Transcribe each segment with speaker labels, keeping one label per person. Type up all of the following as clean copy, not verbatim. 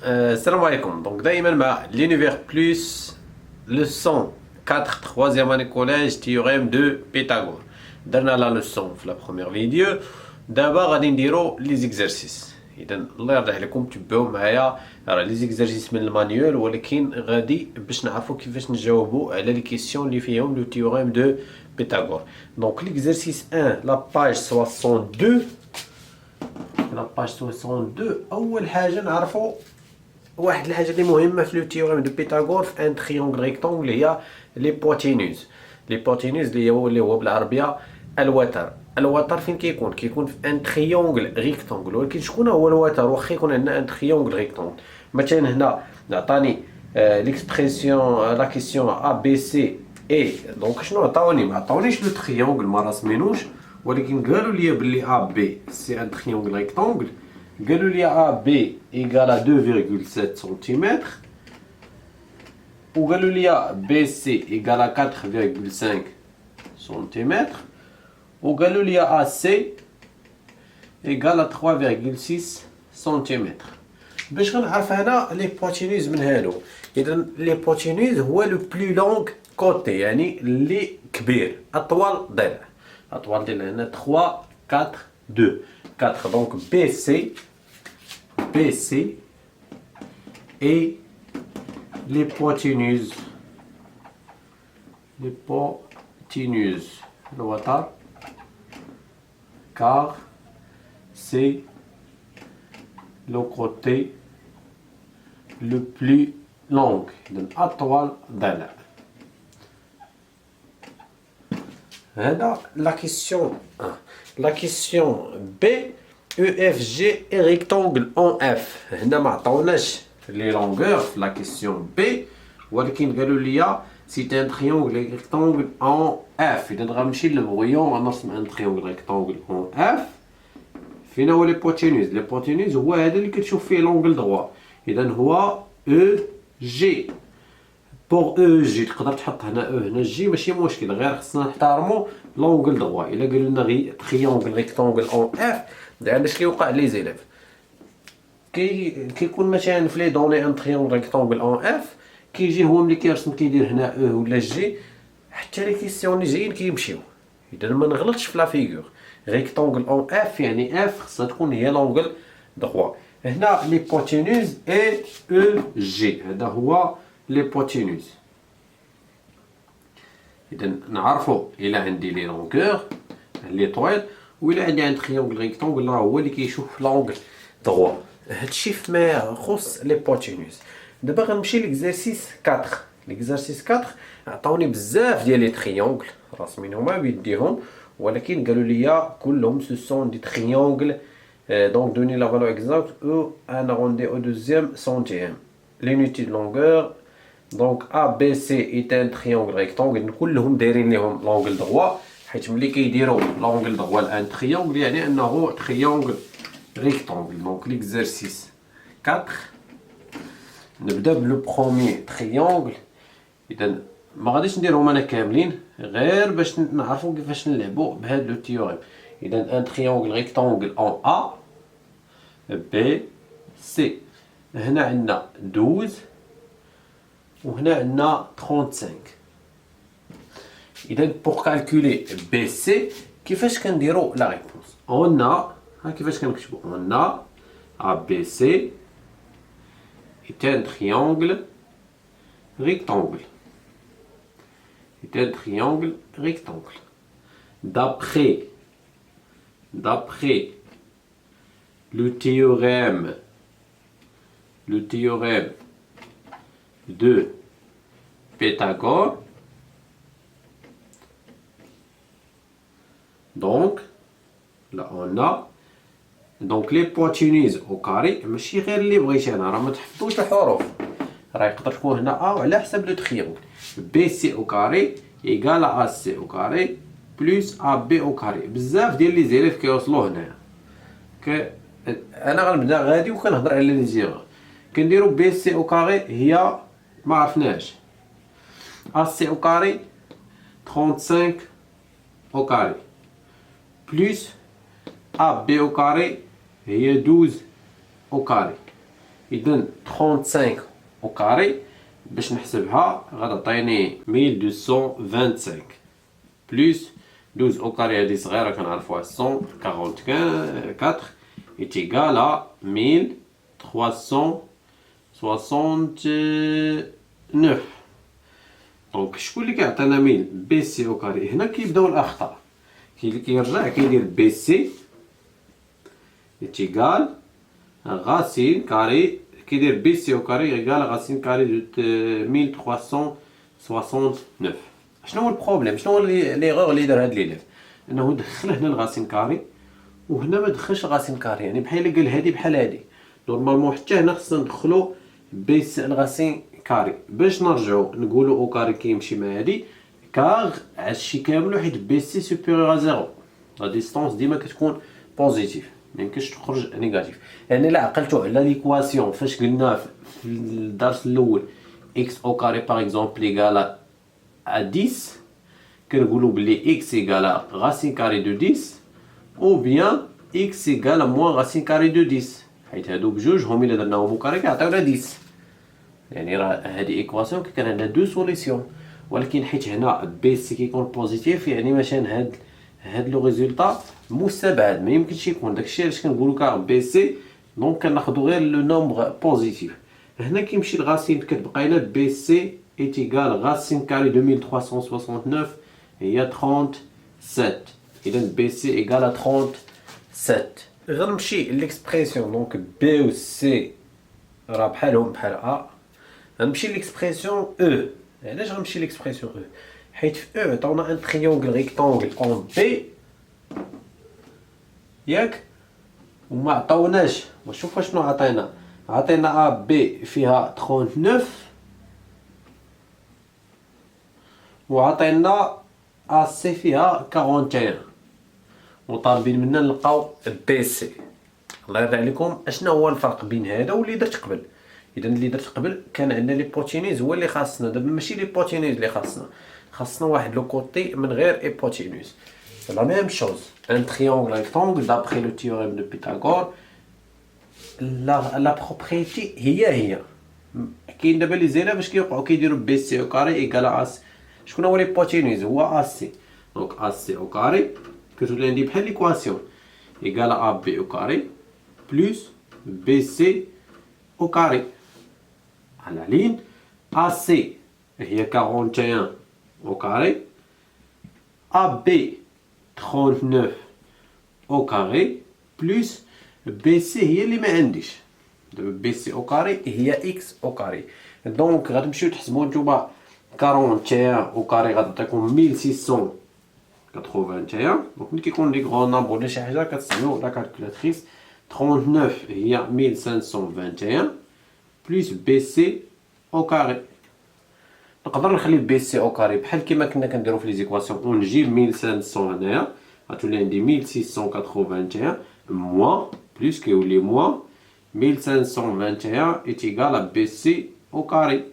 Speaker 1: Salam alaikum. Donc, دايما مع l'univers plus leçon 4 troisième année collège théorème de Pythagore. درنا la leçon في la première vidéo. دابا غادي نديرو les exercices. إذا الله يرضي عليكم تبعوا معايا راه les exercices من المانيول ولكن غادي باش نعرفوا كيفاش نجاوبوا على les questions اللي فيهم le théorème de Pythagore. Donc l'exercice 1 la page 62. La page 62 أول حاجة نعرفوا واحد الحاجه اللي مهمه في لو تيوريم دو بيثاغور في ان تريونغل ريكتونغل هي لي بوتينوز. لي بوتينوز اللي هو بالعربيه الوتر. الوتر فين كيكون في ان تريونغل ريكتونغل. ولكن شكون هو الوتر واخا يكون عندنا ان تريونغل ريكتونغل؟ مثلا هنا عطاني ليكسبرسيون لا كيسيون ا بي سي اي. دونك شنو عطاوني؟ ما عطاونيش لو تريونغل ما رسمينوش ولكن قالوا لي بلي ا بي سي ان تريونغل ريكتونغل. قالوا لي AB égale à 2,7 cm وقالوا لي BC égale à 4,5 cm وقالوا لي AC égale à 3,6 cm. باش غنعرف انا لي بوتينوز من هادو؟ اذا لي بوتينوز هو لو بلو لونغ كوتي يعني اللي كبير اطول ضلع. اطول ضلع هنا 3 4 2 4. دونك BC et l'hypoténuse. L'hypoténuse, le water, car c'est le côté le plus long de l'atoile d'Allah. La question 1. La question B. EFG et rectangle en F. هنا ما عطاوناش لي لونغور في لا كيسيون بي ولكن قالوا لي سي ان تريونغل ريكتانغل ان اف. اذا غنمشي للبغيون غنرسم ان تريونغل ريكتانغل ان اف. فين هو لي بوتينوز؟ لي بوتينوز هو هذا اللي كتشوف فيه لونغل دغوا. اذا هو او جي. بوغ او جي تقدر تحط هنا او هنا جي ماشي مشكل غير خصنا نحترموا لونغل دغوا. الا قالوا لنا تريونغل ريكتانغل ان اف علاش كيوقع لي زيليف كيكون مثلا في لي دوني ان تريونغل ريكتانغل ان اف كيجي هو ملي كيرسم كيدير هنا او ولا جي حتى لي كيسيون اللي جايين كيمشيو. اذا ما نغلطش في لا فيغور. ريكتانغل ان اف يعني اف خصها تكون هي لونغل دغوا. هنا لي بوتينوز اي او جي هذا هو لي بوتينوز. اذا نعرفوا الا عندي لي لونغور لي طويل وإلا عندي ان تريونغل ريكتونغل راه هو اللي كيشوف لونغل دغوا. هادشي فيما يخص لي بوتينوز. دابا غنمشي ليكزارسيس 4. ليكزارسيس 4 عطاوني بزاف ديال لي تريونغل راسمينهما بيديهم ولكن قالوا لي كلهم سو سون دي تريونغل. دونك دوني لا فالور اكزاكت او ان اروندي او دوزيام سنتيام. لونيتي دو لونغور دونك ا بي سي ايت ان تريونغل ريكتونغل كلهم دايرين ليهم لونغل دغوا حيت ملي كيديروا لونغل دغوا ان تريونغل يعني انه تريونغل ريكتونغل. دونك ليكزارسيس 4 نبدا بلو بروميي تريونغل. اذا ما غاديش نديرهم انا كاملين غير باش نعرفوا كيفاش نلعبوا بهذا لو تيوريم. اذا ان تريونغل ريكتونغل ان ا بي سي. هنا عندنا 12 وهنا عندنا 35. إذا pour calculer BC كيفاش كنديرو لا ريبونس؟ on a ها كيفاش كنكتبو on a ABC est un triangle rectangle. est un triangle rectangle. D'après le théorème de Pythagore. Donc là on a donc l'hypoténuse au carré ماشي غير اللي بغيت انا راه ما تحفظوش الحروف راه يقدر تكون هنا ا على حسب لو تريونغل. بي سي او كاري ايكال ا سي او كاري بلس ا بي او كاري. بزاف ديال لي زيليف كيوصلوا هنايا انا غنبدا غادي وكنهضر على لي زيرو. كنديرو بي سي او كاري هي ما عرفناش ا سي او كاري 35 au carré plus AB au carré هي 12 au carré إذن 35 au carré باش نحسبها غتعطيني 1225 بلس 12 au carré هادي صغيرة كنعرفوها 144 est égal à 1369. دونك شكون اللي كيعطينا 1000 بي سي او كاري؟ هنا كيبداو الاخطاء. اللي كيرجع كيدير بي سي ايتيغال غاسين كاري، كيدير بي سي او كاري ايغال غاسين كاري دو 1369. شنو هو البروبليم؟ شنو هو ليغور اللي دار هاد ليليف؟ انه دخل هنا الغاسين كاري وهنا ما دخلش غاسين كاري، يعني بحال الا قال هادي بحال هادي. نورمالمون حتى هنا خصنا ندخلو بي سي الغاسين كاري باش نرجعو نقولو او كاري كيمشي مع هادي كاغ هادشي كامل حيت بي سي سوبيريور ا زيرو، لا ديستونس ديما كتكون بوزيتيف ميمكنش تخرج نيجاتيف. يعني الا عقلتو على ليكواسيون فاش قلنا في الدرس الاول اكس او كاري باغ اكزومبل ايكال ا 10 كنقولو بلي اكس ايكال غاسين كاري دو 10 او بيان اكس ايكال موان غاسين كاري دو 10 حيت هادو بجوج هم الا درناهم او كاري كيعطيونا 10. يعني راه هادي ايكواسيون كان عندنا دو سوليسيون، ولكن حيت هنا بي سي كيكون بوزيتيف يعني مثلا هاد لو ريزولطا مستبعد ما يمكنش يكون. داكشي علاش كنقولو كاع بي سي دونك كناخدو غير لو نومبر بوزيتيف. هنا كيمشي الغاسين كتبقى لنا بي سي ايتيغال غاسين كاري 2369 هي 37. اذا بي سي ايغال 37. غنمشي ليكسبريسيون دونك بي و سي راه بحالهم بحال ا. غنمشي ليكسبريسيون او. علاش غنمشي ليكسبريسيون او؟ حيت في او عطاونا ان تريونغل ريكتونغل اون بي ياك وما عطاوناش. وشوف شنو عطينا. عطينا ا بي فيها 39 وعطينا ا سي فيها 41 وطالبين منا نلقاو بي سي. الله يرضي عليكم اشنا هو الفرق بين هذا واللي درت قبل؟ اذا اللي درت قبل كان عندنا لي بوتينيز هو اللي خاصنا، دابا ماشي لي بوتينيز اللي خاصنا واحد لو كوتي من غير ايبوتينوس. لا ميم شوز ان تريونغل ريكتونغل دابري لو تيوريم دو بيتاغور لا بروبريتي هي كاين دابا لي زينا باش كيوقعوا كيديروا بي سي او كاري ايكال اس. شكون هو ليبوتينوس؟ هو اس سي. دونك اس سي او كاري كتولي عندي بحال ليكواسيون ايكال ا بي او كاري بلس بي سي او كاري على لين ا سي هي 41 au carré, AB 39 au carré plus BC هي اللي ما عنديش. دابا BC au carré هي X au carré. دونك غتمشيو تحسبوا نتوما 41 au carré غتعطيكم 1681. دونك ملي كيكون لي غرون نومبر ولا شي حاجه كتستعملوا لا كالكولاتريس. 39 هي 1521 plus BC au carré. نقدر نخلي بي سي او كاري بحال كيما كنا كنديرو في لي زيكواسيون ونجيب 1500 هنايا غتولي عندي 1681 موان بلس كيولي موان 1521 ايتيغال بي سي او كاري.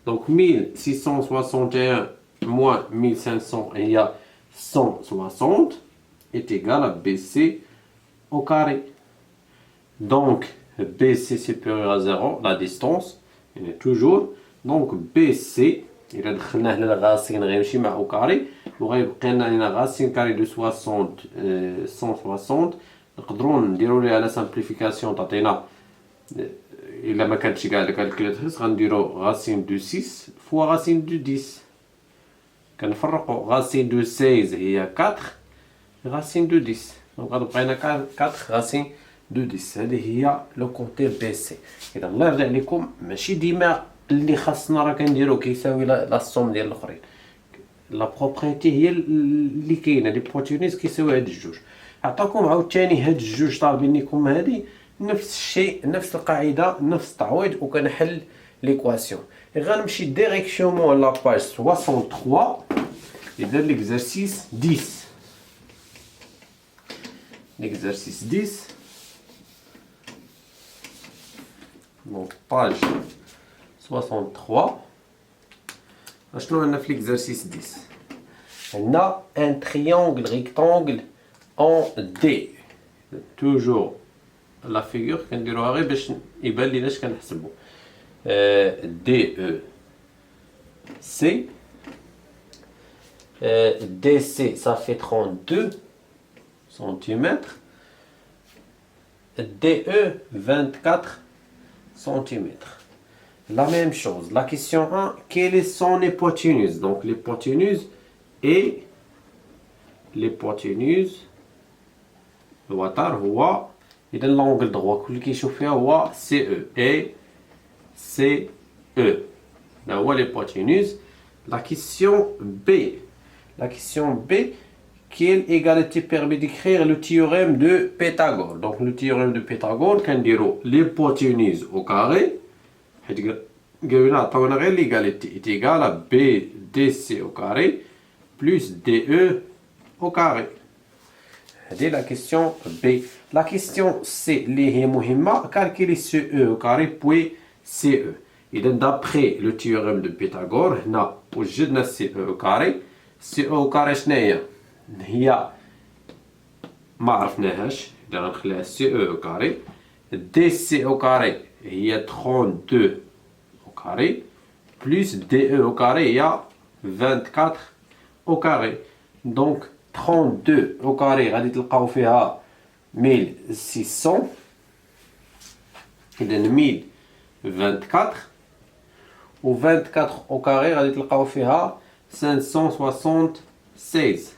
Speaker 1: دونك 1661 موان 1500 هي 160 ايتيغال بي سي au carré. Donc BC supérieur à 0, la distance, elle est toujours. دونك بي سي الا دخلناه هنا الغاسين غيمشي مع او كاري وغيبقى لنا هنا غاسين كاري دو 60 160. نقدروا نديروا ليها لا سامبليفيكاسيون تعطينا الا ما كانتش كاع الكالكولاتريس غنديرو غاسين دو 6 فوا غاسين دو 10. كنفرقوا غاسين دو 16 هي 4 غاسين دو 10. دونك غتبقى لنا 4 غاسين دو 10. هذه هي لو كونتي بي سي. اذا الله يرضي عليكم ماشي ديما اللي خاصنا راه كنديرو كيساوي لا الصوم ديال الاخرين. لا بروبريتي هي اللي كاينه. لي بروتينيز كيساوي هاد الجوج. عطاكم عاوتاني هاد الجوج طالبين لكم هادي نفس الشيء نفس القاعده نفس التعويض وكنحل ليكواسيون. غنمشي ديريكسيومون لا باج 63 يدير ليكزارسيس 10. ليكزارسيس 10 دونك باج 63. شنو عندنا في ليكزارسيس 10؟ عندنا ان تريونغل ريكتونغل اون دي. توجور لا فيغور كنديروها غير باش يبان لينا اش كنحسبو. دي او سي DC ça fait 32 cm, DE 24 cm. La même chose. La question 1, quelle est son hypoténuse? Donc l'hypoténuse et l'hypoténuse الوتر هو إذا l'angle droit كل كيشوف فيها هو CE et CE. là هو l'hypoténuse. La question B. La question B, quelle égalité permet d'écrire le théorème de Pythagore? Donc le théorème de Pythagore, qu'on dira l'hypoténuse au carré, l'égalité est égale à BDC au carré plus DE au carré. C'est la question B. La question C, calculer CE au carré puis CE. Et d'après le théorème de Pythagore, on a CE au carré. CE au carré شناهي؟ هي ما عرفناهاش، إذا غنخليها CE au carré. DC au carré هي 32 au carré plus DE au carré هي 24 au carré. donc 32 au carré غادي تلقاو فيها 1600 إذا 1024 و 24 au carré غادي تلقاو فيها 576.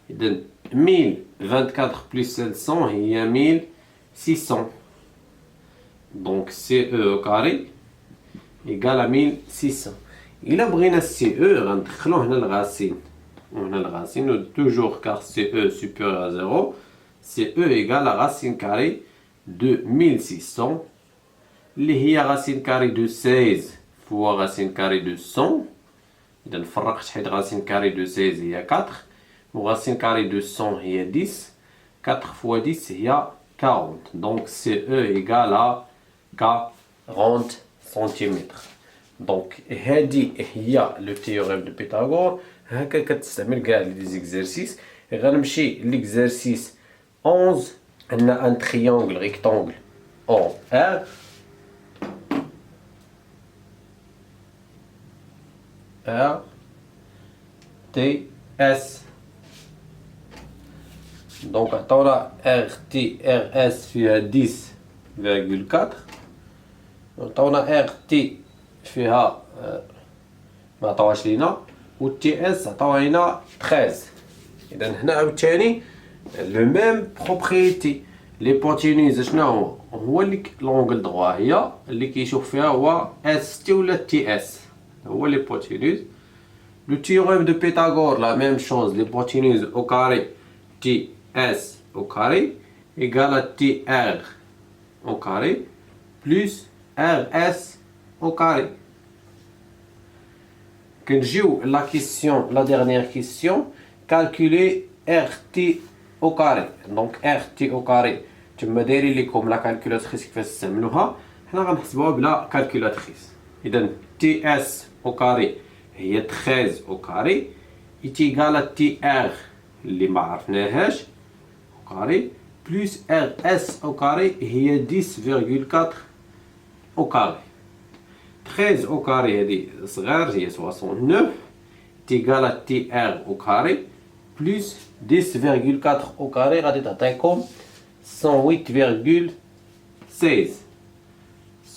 Speaker 1: إذا 1024 plus 500 هي 1600. donc CE au carré égale à 1600. إلا بغينا CE غندخلو هنا الغاسين وهنا الغاسين toujours car CE supérieur à 0. CE égale à racine carrée de 1600 اللي هي racine carrée de 16 fois racine carrée de 100. إذا فرقت حيت racine carrée de 16 هي 4 و racine carrée de 100 هي 10. 4 fois 10 هي 40. donc CE égale à 40 cm. donc هذه هي le théorème de Pythagore. هكا كتستعمل كاع لي زيكزارسيس. غنمشي ليكزارسيس 11. عندنا ان triangle rectangle en R. R T S. donc عطاونا R T R S فيها 10.4 عطاونا R T فيها ما عطاوهاش لينا و تي اس عطاوها لينا 13. اذا هنا عاوتاني لو ميم بروبريتي. ليبوتينيز شنو هو اللي لونغل دغوا هي اللي كيشوف فيها هو اس تي ولا تي اس هو ليبوتينيز. لو تيوريم دو بيثاغور لا ميم شوز. ليبوتينيز او كاري تي اس au carré égale à TR au carré plus RS au carré. كنجيو la question, la dernière question, calculer RT au carré. donc RT au carré تما دايرين لكم لا كالكولاتريس كيفاش تستعملوها. حنا غنحسبوها بلا كالكولاتريس. اذا TS au carré هي 13 au carré est égal à TR اللي ما عرفناهاش au carré plus RS au carré هي 10.4 au carré. 13 au carré هذه صغار هي 69 est égal à TR au carré plus 10.4 au carré غادي تعطيكم 108.16.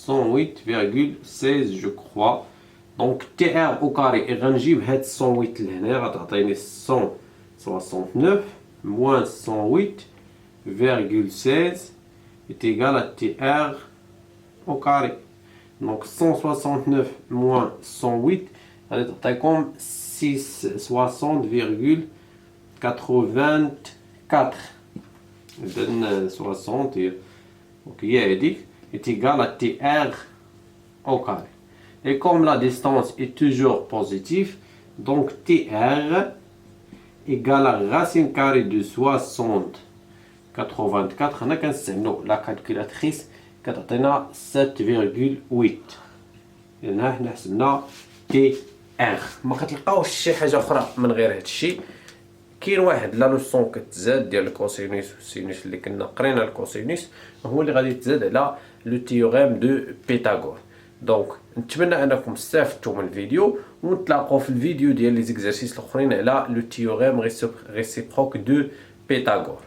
Speaker 1: 108.16 je crois. donc TR au carré غنجيب هاد 108 لهنا غتعطيني 169 moins 108.16 est égal à TR au carré. donc 169 moins 108 غادي تعطيكم 60.84. إذن 60 donc هي هذيك est égal à TR au carré. et comme la distance est toujours positive donc TR égale à racine carrée de 60.84. هنا كنستعملو لا كالكولاتريس كتعطينا 7.8. لأن حنا حسبنا تي ار. ما كتلقاوش شي حاجة أخرى من غير هادشي. كاين واحد لا لوسون كتزاد ديال الكوسينوس والسينوس اللي كنا قرينا الكوسينوس، هو اللي غادي تزاد على لو تيوريم دو بيثاغور. دونك نتمنى انكم استفدتوا من الفيديو، ونتلاقاو في الفيديو ديال لي زيكزارسيس الاخرين على لو تيوريم ريسيبروك دو بيثاغور.